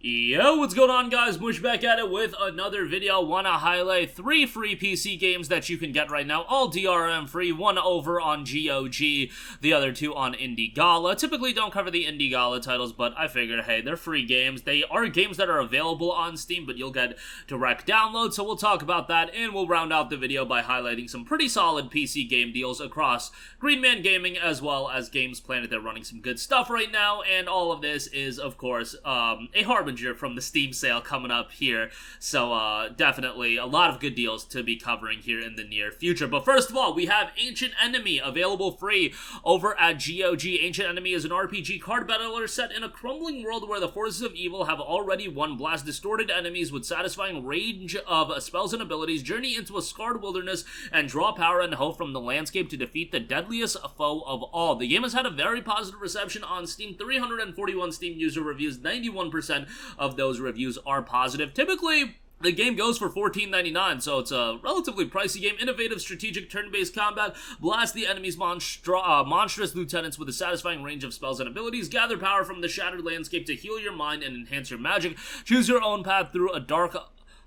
Yo, what's going on, guys? Mush back at it with another video. Want to highlight 3 free PC games that you can get right now, all DRM free, one over on GOG, the other 2 on Indie Gala. Typically don't cover the Indie Gala titles, but I figured, hey, they're free games. They are games that are available on Steam, but you'll get direct download, so we'll talk about that, and we'll round out the video by highlighting some pretty solid PC game deals across Green Man Gaming as well as Games Planet. They're running some good stuff right now, and all of this is, of course, a harbinger from the Steam sale coming up here, so definitely a lot of good deals to be covering here in the near future. But first of all, we have Ancient Enemy available free over at GOG. Ancient Enemy is an RPG card battler set in a crumbling world where the forces of evil have already won. Blast distorted enemies with satisfying range of spells and abilities, journey into a scarred wilderness, and draw power and hope from the landscape to defeat the deadliest foe of all. The game has had a very positive reception on Steam, 341 Steam user reviews, 91% of those reviews are positive. Typically, the game goes for $14.99, so it's a relatively pricey game. Innovative strategic turn-based combat. Blast the enemy's monstrous lieutenants with a satisfying range of spells and abilities. Gather power from the shattered landscape to heal your mind and enhance your magic. Choose your own path through a dark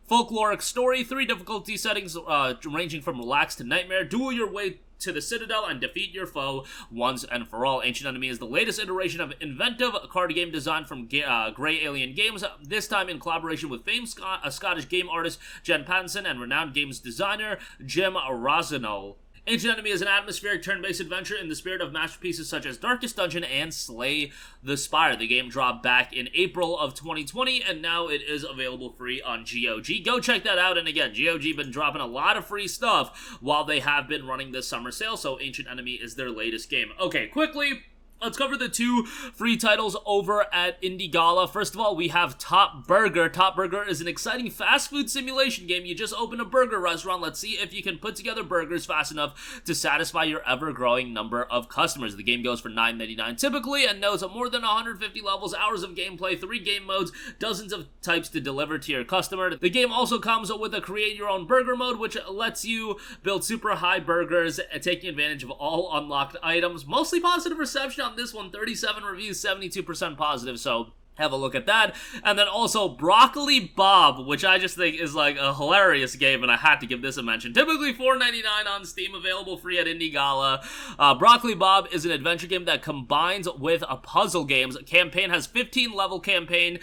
folkloric story. 3 difficulty settings ranging from relaxed to nightmare. Duel your way to the Citadel and defeat your foe once and for all. Ancient Enemy is the latest iteration of inventive card game design from Grey Alien Games, this time in collaboration with famed Scottish game artist Jen Pattinson and renowned games designer Jim Rossignol. Ancient Enemy is an atmospheric turn-based adventure in the spirit of masterpieces such as Darkest Dungeon and Slay the Spire. The game dropped back in April of 2020, and now it is available free on GOG. Go check that out, and again, GOG been dropping a lot of free stuff while they have been running this summer sale, so Ancient Enemy is their latest game. Okay, quickly, let's cover the 2 free titles over at Indie Gala. First of all, we have Top Burger. Top Burger is an exciting fast food simulation game. You just open a burger restaurant. Let's see if you can put together burgers fast enough to satisfy your ever-growing number of customers. The game goes for $9.99 typically and knows more than 150 levels, hours of gameplay, 3 game modes, dozens of types to deliver to your customer. The game also comes with a create your own burger mode, which lets you build super high burgers, taking advantage of all unlocked items. Mostly positive reception on this one, 37 reviews, 72% positive, so have a look at that. And then also Brocolli Bob, which I just think is like a hilarious game, and I had to give this a mention. Typically $4.99 on Steam, available free at Indie Gala. Brocolli Bob is an adventure game that combines with a puzzle games. Campaign has 15 level campaign,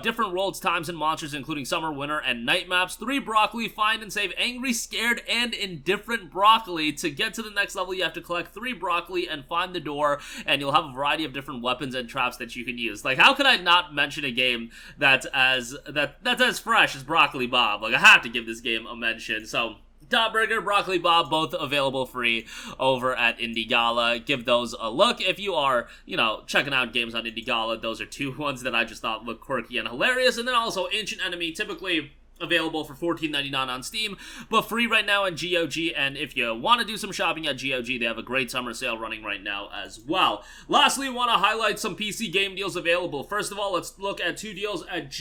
different worlds, times, and monsters, including summer, winter, and night maps. 3 broccoli, find and save angry, scared, and indifferent broccoli. To get to the next level, you have to collect 3 broccoli and find the door, and you'll have a variety of different weapons and traps that you can use. Like, how could I not mention a game that's as fresh as Brocolli Bob? Like, I had to give this game a mention. So Top Burger, Brocolli Bob, both available free over at Indie Gala. Give those a look if you are, checking out games on Indie Gala. Those are 2 ones that I just thought looked quirky and hilarious. And then also Ancient Enemy, typically available for $14.99 on Steam, but free right now on GOG, and if you want to do some shopping at GOG, they have a great summer sale running right now as well. Lastly, we want to highlight some PC game deals available. First of all, let's look at 2 deals at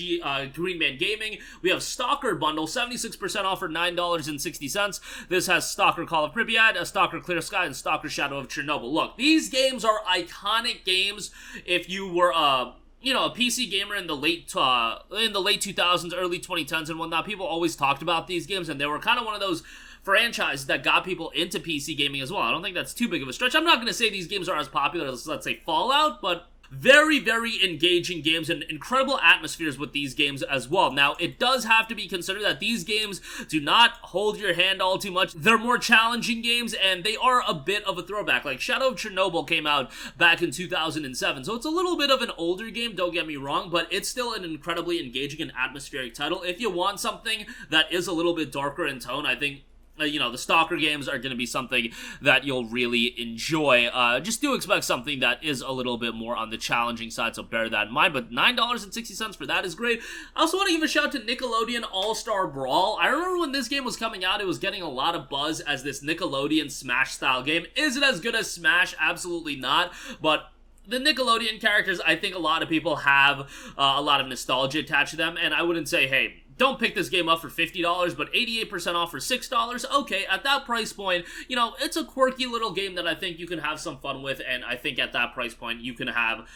Green Man Gaming. We have Stalker Bundle, 76% off for $9.60. This has Stalker Call of Pripyat, a Stalker Clear Sky, and Stalker Shadow of Chernobyl. Look, these games are iconic games. If you were a PC gamer in the late 2000s, early 2010s and whatnot, people always talked about these games, and they were kind of one of those franchises that got people into PC gaming as well. I don't think that's too big of a stretch. I'm not going to say these games are as popular as, let's say, Fallout, but very, very engaging games and incredible atmospheres with these games as well. Now, it does have to be considered that these games do not hold your hand all too much. They're more challenging games, and they are a bit of a throwback. Like, Shadow of Chernobyl came out back in 2007, so it's a little bit of an older game, don't get me wrong, but it's still an incredibly engaging and atmospheric title. If you want something that is a little bit darker in tone, I think the Stalker games are going to be something that you'll really enjoy. Just do expect something that is a little bit more on the challenging side, so bear that in mind. But $9.60 for that is great. I also want to give a shout to Nickelodeon All-Star Brawl. I remember when this game was coming out, it was getting a lot of buzz as this Nickelodeon Smash-style game. Is it as good as Smash? Absolutely not. But the Nickelodeon characters, I think a lot of people have a lot of nostalgia attached to them, and I wouldn't say, hey, don't pick this game up for $50, but 88% off for $6. Okay, at that price point, you know, it's a quirky little game that I think you can have some fun with, and I think at that price point, you can have,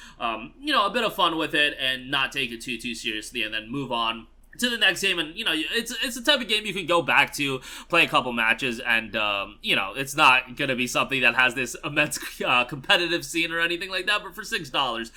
you know, a bit of fun with it and not take it too seriously, and then move on to the next game. And, you know, it's the type of game you can go back to, play a couple matches, and, you know, it's not gonna be something that has this immense competitive scene or anything like that, but for $6,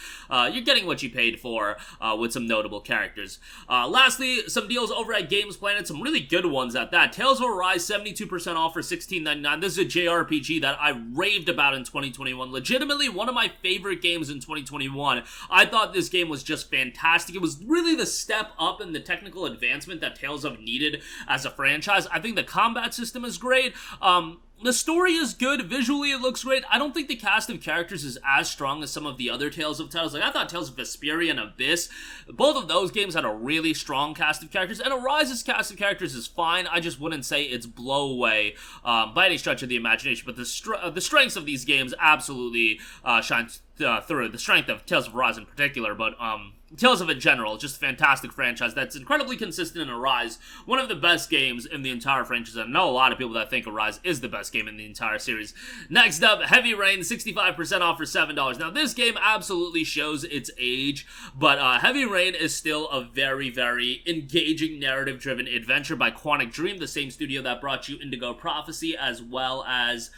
you're getting what you paid for, with some notable characters. Lastly, some deals over at Games Planet, some really good ones at that. Tales of Arise, 72% off for $16.99. This is a JRPG that I raved about in 2021. Legitimately, one of my favorite games in 2021. I thought this game was just fantastic. It was really the step up in the technical advancement that Tales of needed as a franchise. I think the combat system is great. The story is good. Visually, it looks great. I don't think the cast of characters is as strong as some of the other Tales of titles. Like, I thought Tales of Vesperia and Abyss, both of those games had a really strong cast of characters, and Arise's cast of characters is fine. I just wouldn't say it's blow away by any stretch of the imagination, but the strengths of these games absolutely shine through. The strength of Tales of Arise in particular, but Tales of in general, just a fantastic franchise that's incredibly consistent in Arise. One of the best games in the entire franchise. I know a lot of people that think Arise is the best game in the entire series. Next up, Heavy Rain, 65% off for $7. Now, this game absolutely shows its age, but Heavy Rain is still a very, very engaging narrative-driven adventure by Quantic Dream, the same studio that brought you Indigo Prophecy, as well as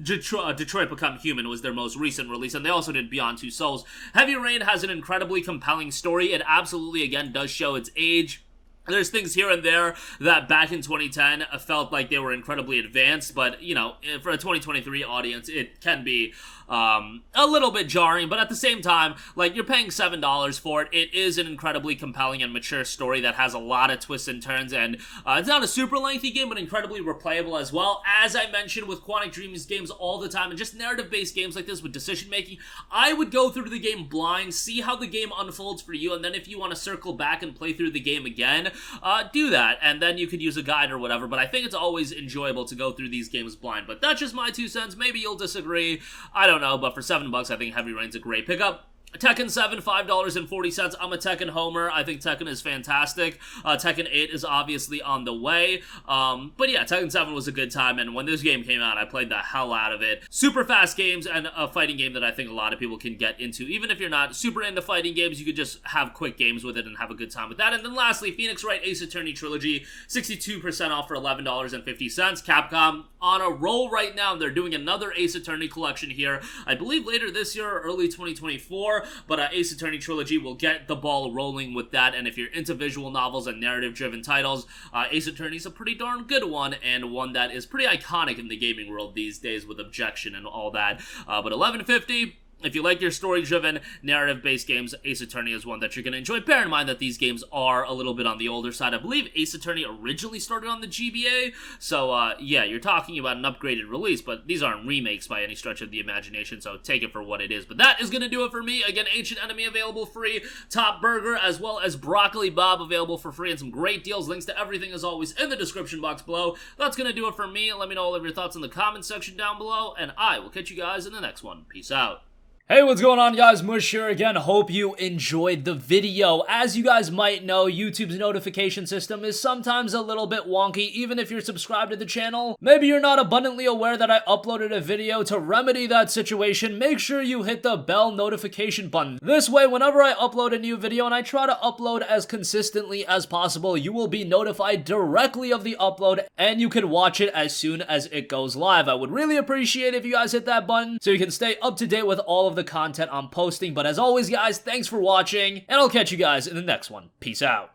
Detroit Become Human was their most recent release, and they also did Beyond Two Souls. Heavy Rain has an incredibly compelling story. It absolutely, again, does show its age. There's things here and there that back in 2010 felt like they were incredibly advanced, but, you know, for a 2023 audience, it can be a little bit jarring, but at the same time, like, you're paying $7 for it. It is an incredibly compelling and mature story that has a lot of twists and turns, and it's not a super lengthy game, but incredibly replayable as well. As I mentioned with Quantic Dream's games all the time, and just narrative-based games like this with decision-making, I would go through the game blind, see how the game unfolds for you, and then if you want to circle back and play through the game again, do that, and then you could use a guide or whatever. But I think it's always enjoyable to go through these games blind. But that's just my 2 cents. Maybe you'll disagree. I don't know, but for $7, I think Heavy Rain's a great pickup. Tekken 7, $5.40. I'm a Tekken homer. I think Tekken is fantastic. Tekken 8 is obviously on the way. But yeah, Tekken 7 was a good time, and when this game came out, I played the hell out of it. Super fast games, and a fighting game that I think a lot of people can get into. Even if you're not super into fighting games, you could just have quick games with it and have a good time with that. And then lastly, Phoenix Wright Ace Attorney Trilogy, 62% off for $11.50. Capcom on a roll right now. They're doing another Ace Attorney collection here, I believe later this year or early 2024. But Ace Attorney Trilogy will get the ball rolling with that, and if you're into visual novels and narrative-driven titles, Ace Attorney is a pretty darn good one, and one that is pretty iconic in the gaming world these days with Objection and all that. But $11.50. If you like your story-driven, narrative-based games, Ace Attorney is one that you're going to enjoy. Bear in mind that these games are a little bit on the older side. I believe Ace Attorney originally started on the GBA, so yeah, you're talking about an upgraded release, but these aren't remakes by any stretch of the imagination, so take it for what it is. But that is going to do it for me. Again, Ancient Enemy available free, Top Burger, as well as Broccoli Bob available for free, and some great deals. Links to everything, as always, in the description box below. That's going to do it for me. Let me know all of your thoughts in the comments section down below, and I will catch you guys in the next one. Peace out. Hey, what's going on, guys? Mush here again. Hope you enjoyed the video. As you guys might know, YouTube's notification system is sometimes a little bit wonky, even if you're subscribed to the channel. Maybe you're not abundantly aware that I uploaded a video. To remedy that situation, make sure you hit the bell notification button. This way, whenever I upload a new video, and I try to upload as consistently as possible, you will be notified directly of the upload, and you can watch it as soon as it goes live. I would really appreciate if you guys hit that button so you can stay up to date with all of the content I'm posting. But as always, guys, thanks for watching, and I'll catch you guys in the next one. Peace out.